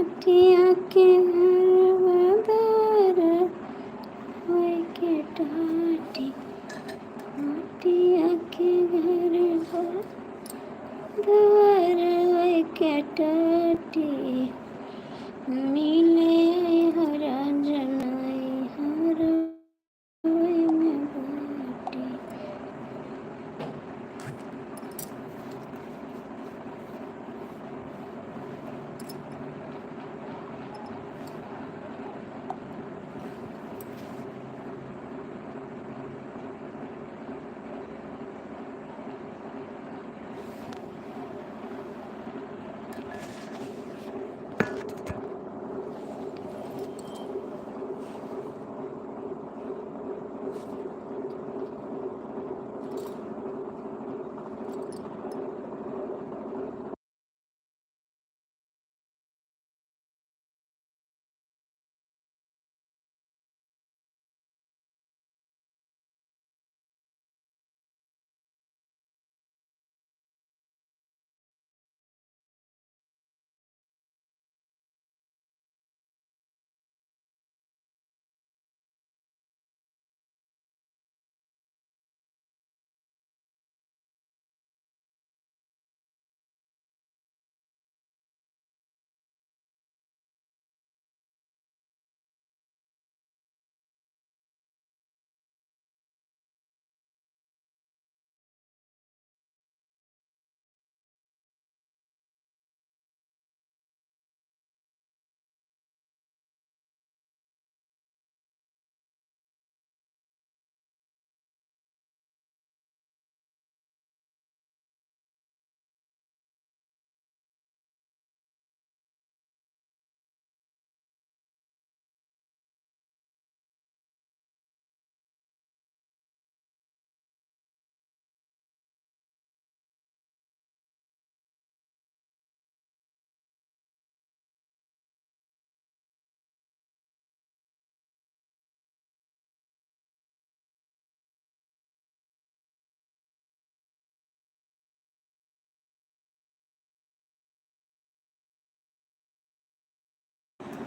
माटिया के घर बदर होय के टाटी, माटिया के घर बदर होय के टाटी, मिले हरा जनाई हर में बाटी।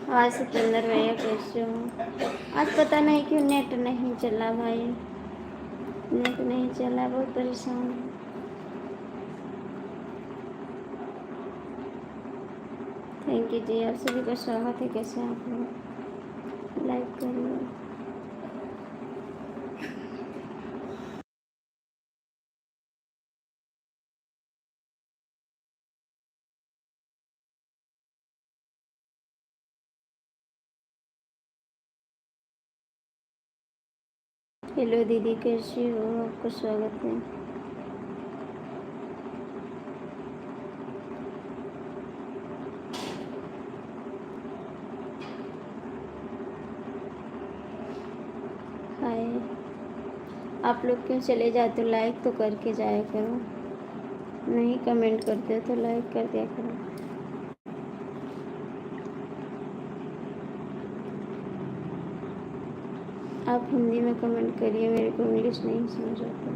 आज सतेंद्र भैया कैसे हो? आज पता नहीं क्यों नेट नहीं चला भाई, नेट नहीं चला, बहुत परेशान हूँ। थैंक यू जी, आप सभी का स्वागत है। कैसे हैं आप लोग? लाइक करिए। हेलो दीदी, कैसी हो? आपका स्वागत है। हाय, आप लोग क्यों चले जाते हो? लाइक तो करके जाया करो, नहीं कमेंट करते हो तो लाइक कर दिया करो। आप हिंदी में कमेंट करिए, मेरे को इंग्लिश नहीं समझ आता।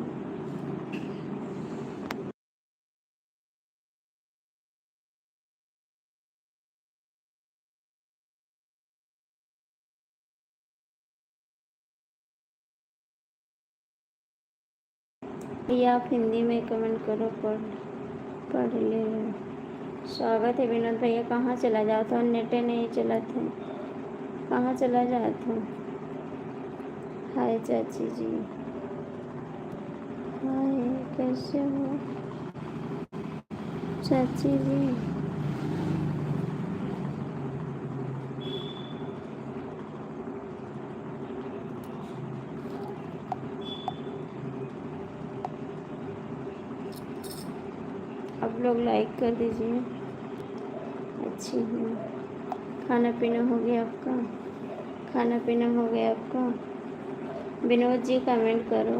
भैया आप हिंदी में कमेंट करो, पढ़ ले। स्वागत है विनोद भैया। कहाँ चला जाता हूँ? नेट नहीं चला था, कहाँ चला जाता हूँ? हाय चाची जी, हाय, कैसे हो चाची जी? आप लोग लाइक कर दीजिए। अच्छी हूँ। खाना पीना हो गया आपका? खाना पीना हो गया आपका? विनोद जी कमेंट करो,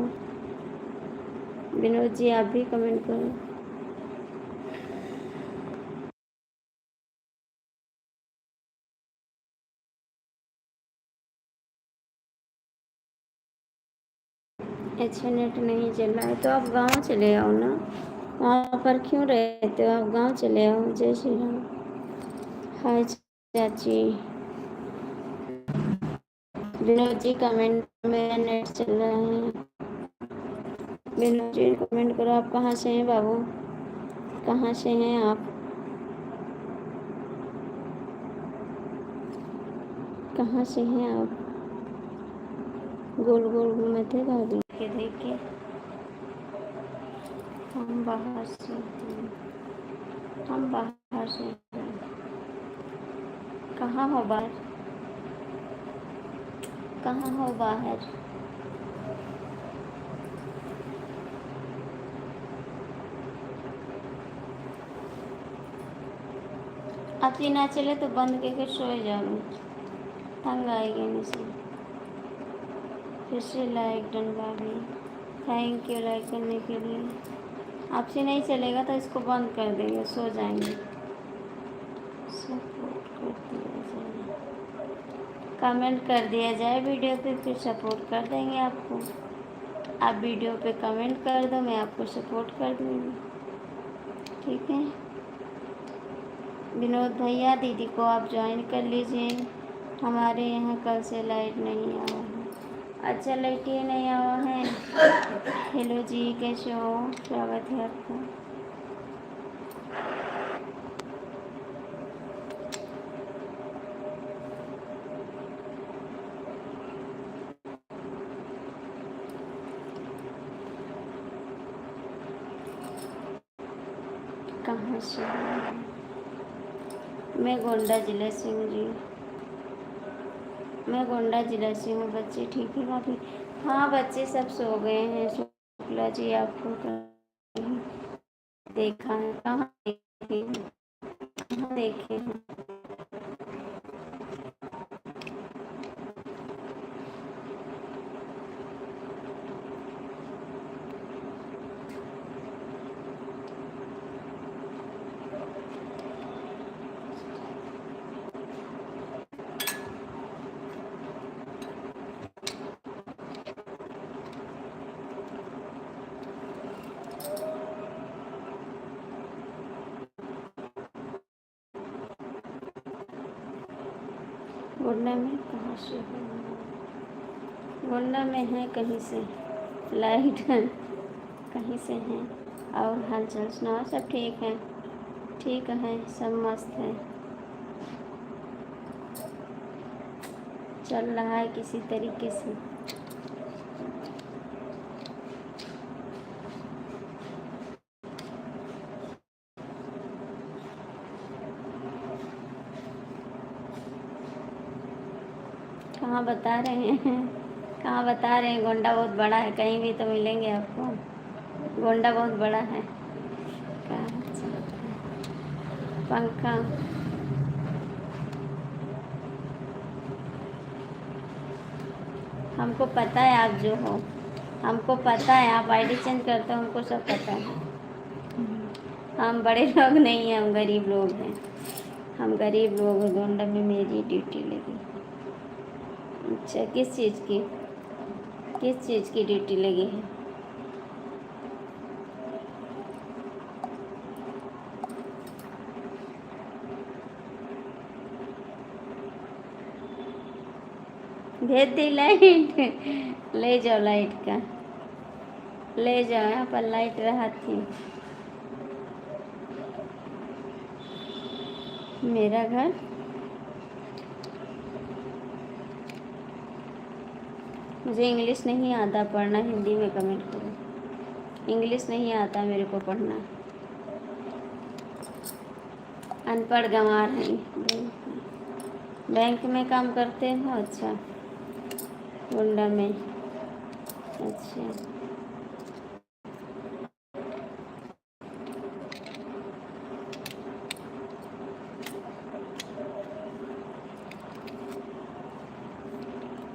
विनोद जी आप भी कमेंट करो। अच्छा नेट नहीं चल रहा है तो आप गांव चले आओ ना, वहाँ पर क्यों रहते हो? आप गांव चले आओ। जय श्री राम। हाय चाची। विनोद जी कमेंट में नेट चल रहा है। विनोद जी कमेंट करो, आप कहाँ से हैं बाबू, कहाँ से हैं आप, कहाँ से हैं आप। गोल गोल घूमे थे भाभी के देखे। हम बाहर से हैं, हम बाहर से हैं। कहाँ हो बाहर, कहाँ हो बाहर। आप ये ना चले तो बंद करके सो जाओ, तंग आएगी मुझे। फिर से लाइक डन भाभी, थैंक यू लाइक करने के लिए। आपसे नहीं चलेगा तो इसको बंद कर देंगे, सो जाएंगे। सपोर्ट कर दिया जाए, कमेंट कर दिया जाए वीडियो पे, फिर सपोर्ट कर देंगे आपको। आप वीडियो पे कमेंट कर दो, मैं आपको सपोर्ट कर दूँगी, ठीक है। विनोद भैया दीदी को आप ज्वाइन कर लीजिए। हमारे यहाँ कल से लाइट नहीं आया है। अच्छा लाइट ही नहीं आया है। हेलो जी, कैसे हो, स्वागत है आपका। कहाँ से हो? मैं गोंडा जिले से हूँ जी, मैं गोंडा जिला से हूँ। बच्चे ठीक है भाभी? हाँ बच्चे सब सो गए हैं। शुक्ला जी आपको कहीं देखा है, कहाँ देखे हैं, कहाँ देखे हैं। गोंडा में कहाँ से हो? गोंडा में है कहीं से लाइट कहीं से हैं। और हाल चाल सुनाओ, सब ठीक है? ठीक है, सब मस्त है, चल रहा है किसी तरीके से। कहाँ बता रहे हैं, कहाँ बता रहे हैं? गोंडा बहुत बड़ा है, कहीं भी तो मिलेंगे आपको। गोंडा बहुत बड़ा है। कहाँ चलता है? पंखा, हमको पता है आप जो हो, हमको पता है आप आईडी चेंज करते हो, हमको सब पता है। हम बड़े लोग नहीं हैं, हम गरीब लोग हैं, हम गरीब लोग हैं। गोंडा में मेरी ड्यूटी लगी। अच्छा, किस चीज़ की, किस चीज़ की ड्यूटी लगी है? भेज दी लाइट ले जाओ, लाइट का ले जाओ, यहाँ पर लाइट रहा थी। मेरा घर मुझे इंग्लिश नहीं आता पढ़ना, हिंदी में कमेंट करो। इंग्लिश नहीं आता मेरे को पढ़ना, अनपढ़ गंवार हैं। बैंक में काम करते हो? अच्छा, गोंडा में। अच्छा,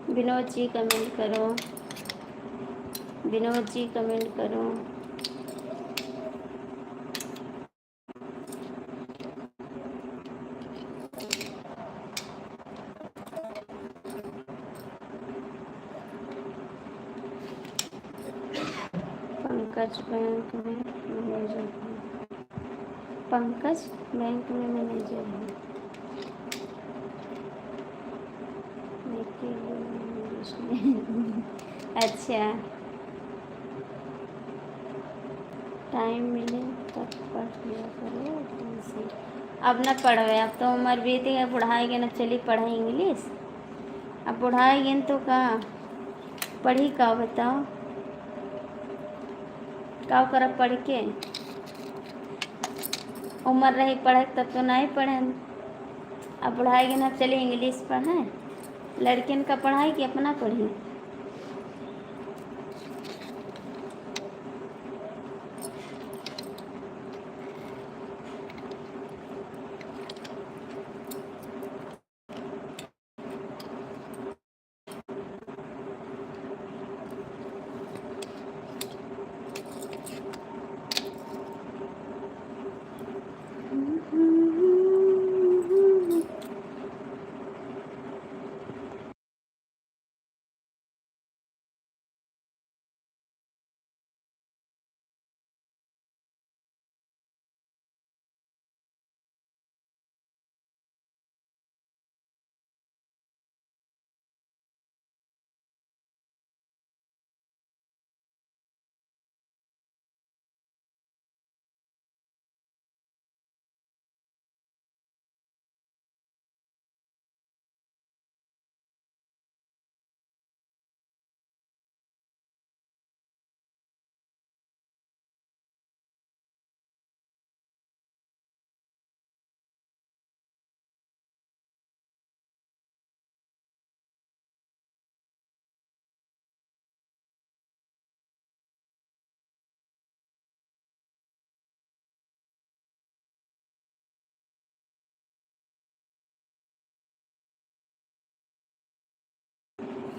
विनोद जी कमेंट करो, विनोद जी कमेंट करो। पंकज बैंक में मैनेजर है, पंकज बैंक में मैनेजर है। अच्छा, टाइम मिले तब पढ़ लिया करो तुमसे। अब न पढ़वे, अब तो उम्र बीती है, पढ़ाएगी न, चली पढ़े इंग्लिश। अब पढ़ाएगी न तो का पढ़ी का बताओ, का करब पढ़ के? उम्र रही पढ़े तब तो नहीं पढ़े। अब पढ़ाएगी न, चली इंग्लिश पढ़े। लड़किन का पढ़ाई कि अपना पढ़ी?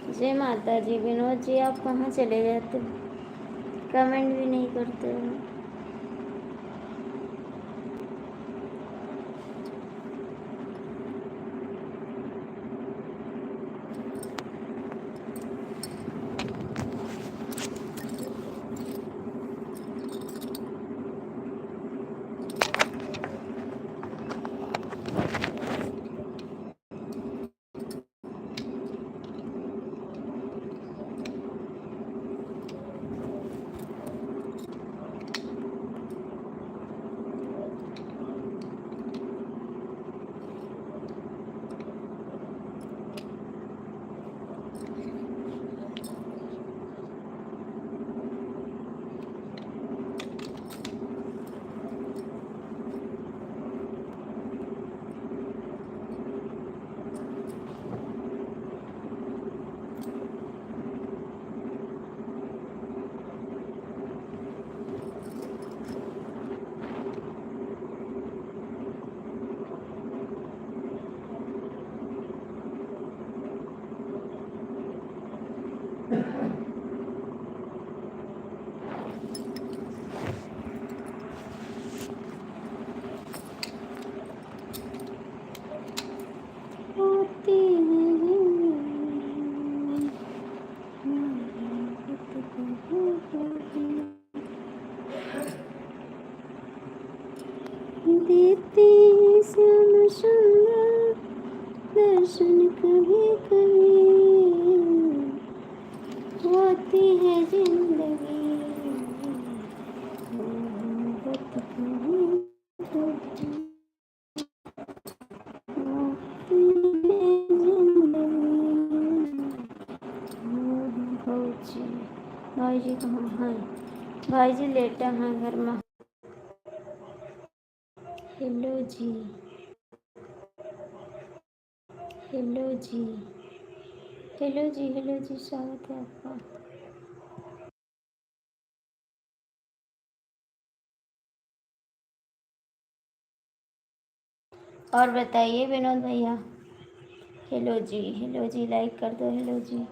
जय माता जी। विनोद जी, आप कहाँ चले जाते हो? कमेंट भी नहीं करते हो। होती देते श्याम सुंदर दर्शन कभी कभी, होती है जिंदगी मोहब्बत कभी कभी, होती है जिंदगी। भाई भाई जी कहाँ हैं? भाई जी लेटे हैं घर में। हेलो जी, हेलो जी, हेलो जी, हेलो जी, स्वागत है आपका। और बताइए विनोद भैया। हेलो जी, लाइक कर दो। हेलो जी।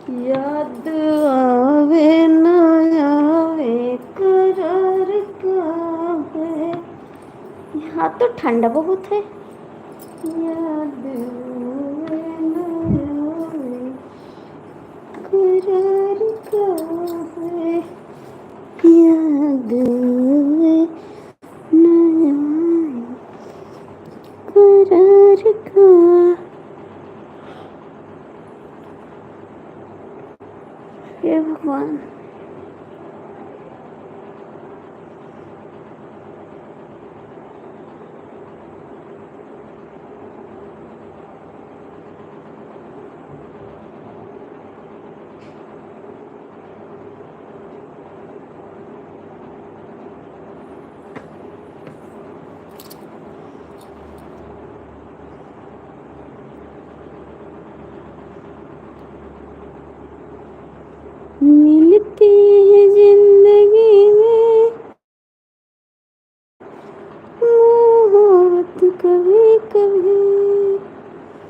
याद आवे न आवे करार का है। यहाँ तो ठंड बहुत है। याद आवे न आवे करार का है। याद आवे न आवे करार का। हे भगवान। मिलती है जिंदगी में मोहब्बत कभी कभी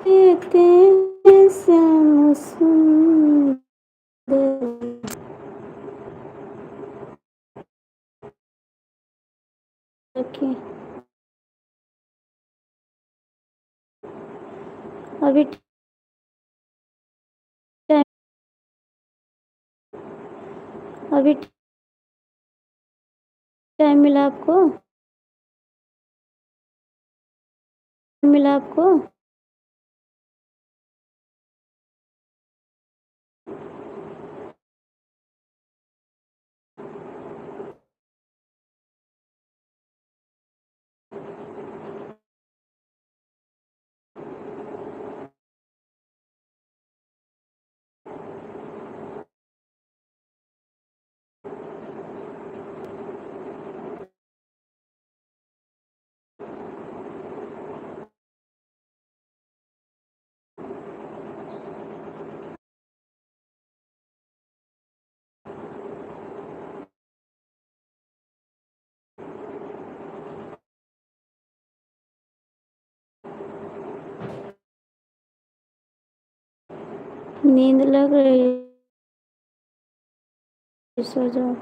देते हैं श्याम सुंदर। रखिए अभी टाइम, अभी टाइम मिला आपको? मिला आपको? नींद लग रही है, सो जाओ।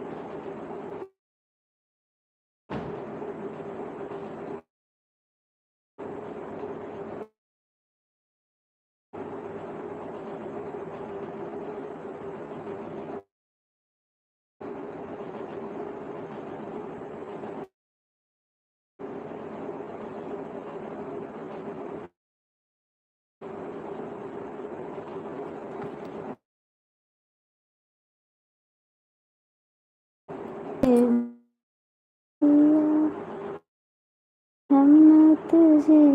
हम ना तुझे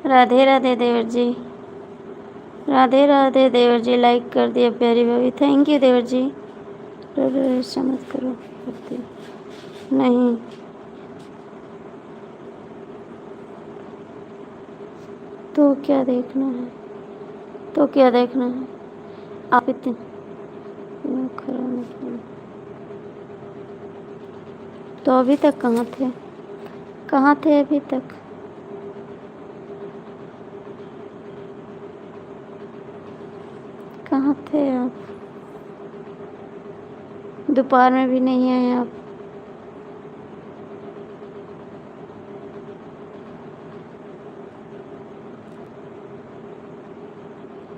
राधे राधे देवर जी। राधे राधे देवर जी, लाइक कर दिया प्यारी भाभी, थैंक यू देवर जी। ऐसा मत करो, करती नहीं। तो क्या देखना है? तो क्या देखना है? आप इतने तो अभी तक कहाँ थे? कहाँ थे अभी तक? कहाँ थे आप? दोपहर में भी नहीं आए आप।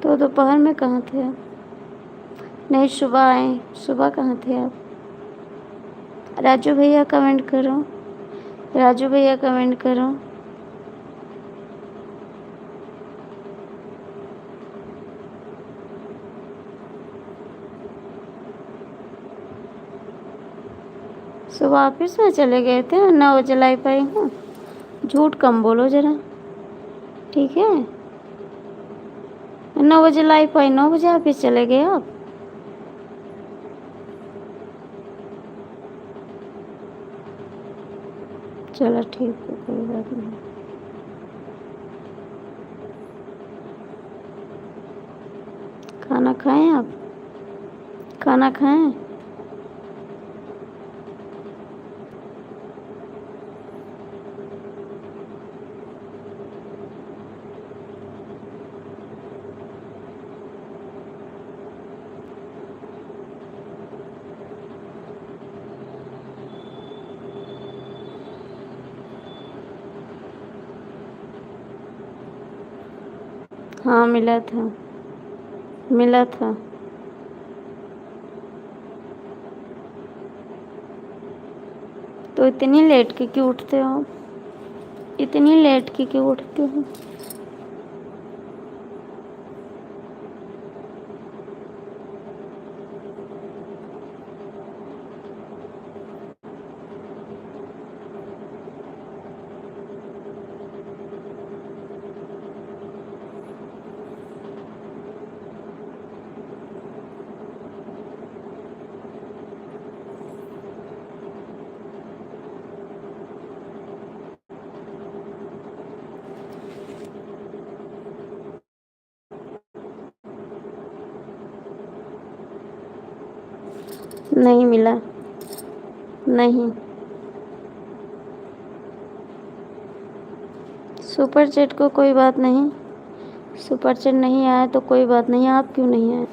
तो दोपहर में कहाँ थे आप? नहीं, सुबह आए। सुबह कहाँ थे आप? राजू भैया कमेंट करो। राजू भैया कमेंट करो। सुबह ऑफिस में चले गए थे और 9 बजे लाइव आई हूँ। झूठ कम बोलो ज़रा, ठीक है? 9 बजे लाइव आई, 9 बजे ऑफिस चले गए आप। चलो ठीक है, कोई बात नहीं। खाना खाएं आप? खाना खाएं? हाँ मिला था, मिला था। तो इतनी लेट के क्यों उठते हो आप? इतनी लेट के क्यों उठते हो? नहीं मिला, नहीं। सुपर चैट को कोई बात नहीं, सुपर चैट नहीं आया तो कोई बात नहीं। आप क्यों नहीं आए?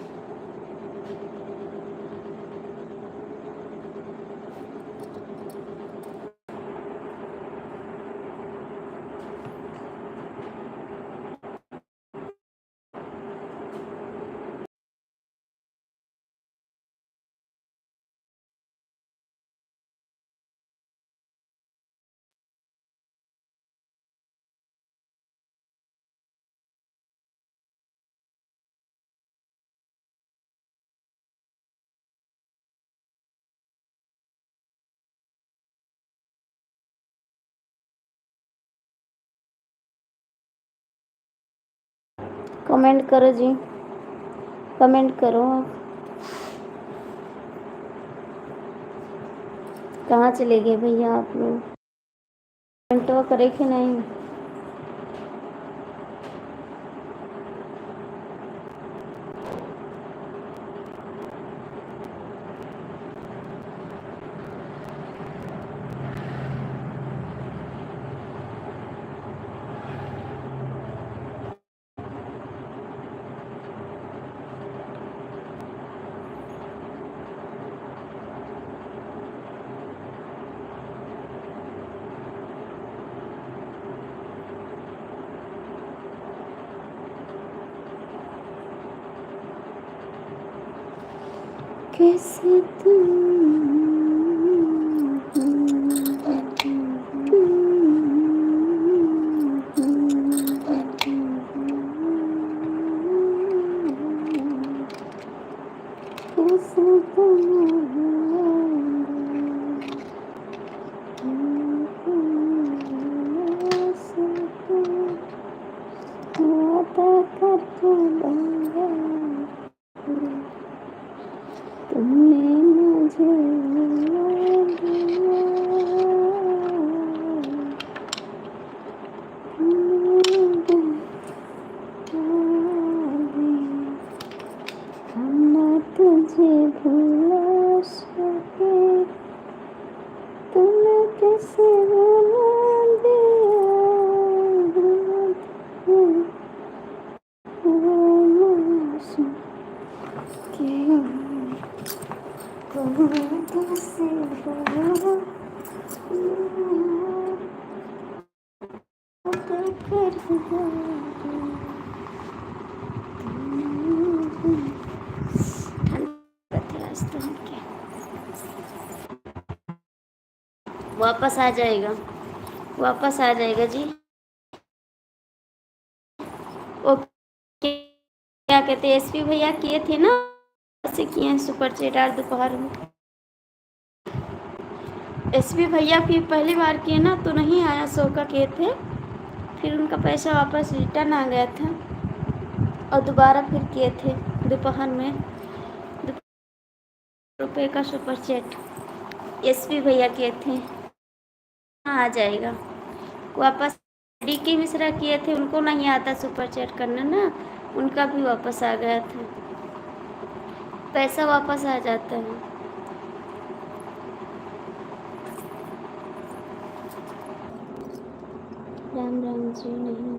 कमेंट करो जी, कमेंट करो। कहाँ चले गए भैया आप लोग? कमेंट तो करे कि नहीं? कैसे तुमने मुझे हम ना तुझे भुला सके, तुमने कैसे भुला दिया वो मासूम के तुम्हें कैसे भुला वापस आ जाएगा, वापस आ जाएगा जी। ओके, क्या कहते हैं, एसपी भैया किए थे ना, ऐसे किए हैं सुपर चैट आज दोपहर में। एसपी भैया फिर पहली बार किए ना तो नहीं आया, 100 का किए थे, फिर उनका पैसा वापस रिटर्न आ गया था और दोबारा फिर किए थे दोपहर में ₹2 का सुपर चैट। एसपी भैया किए थे। आ जाएगा वापस। डी के मिश्रा किए थे, उनको नहीं आता सुपर चैट करना ना, उनका भी वापस आ गया था, पैसा वापस आ जाता है। राम राम जी। नहीं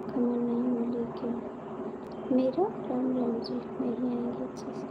कमल नहीं मिली क्या मेरा? राम राम जी नहीं आएंगे अच्छे से।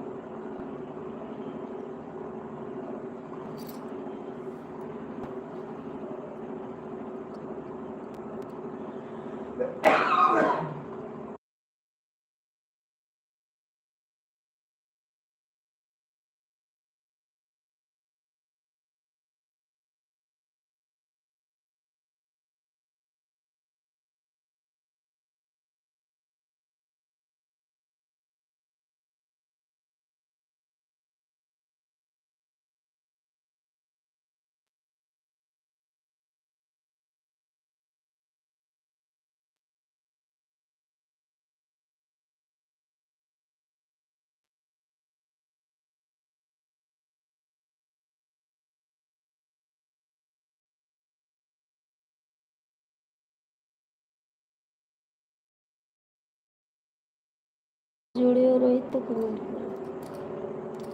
जुड़े हो रोहित तो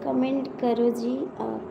कमेंट करो जी आप।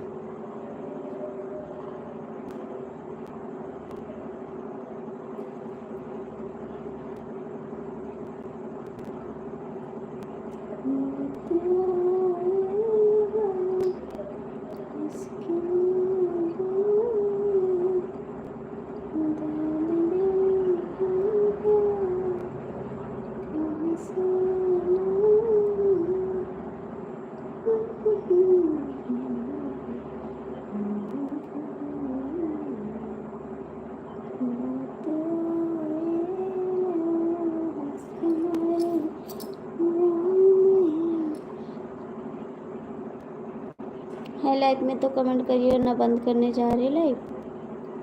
हाईलाइट में तो कमेंट करिए ना, बंद करने जा रहे लाइव,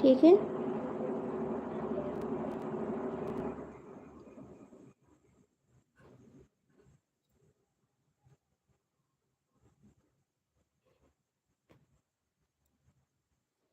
ठीक है।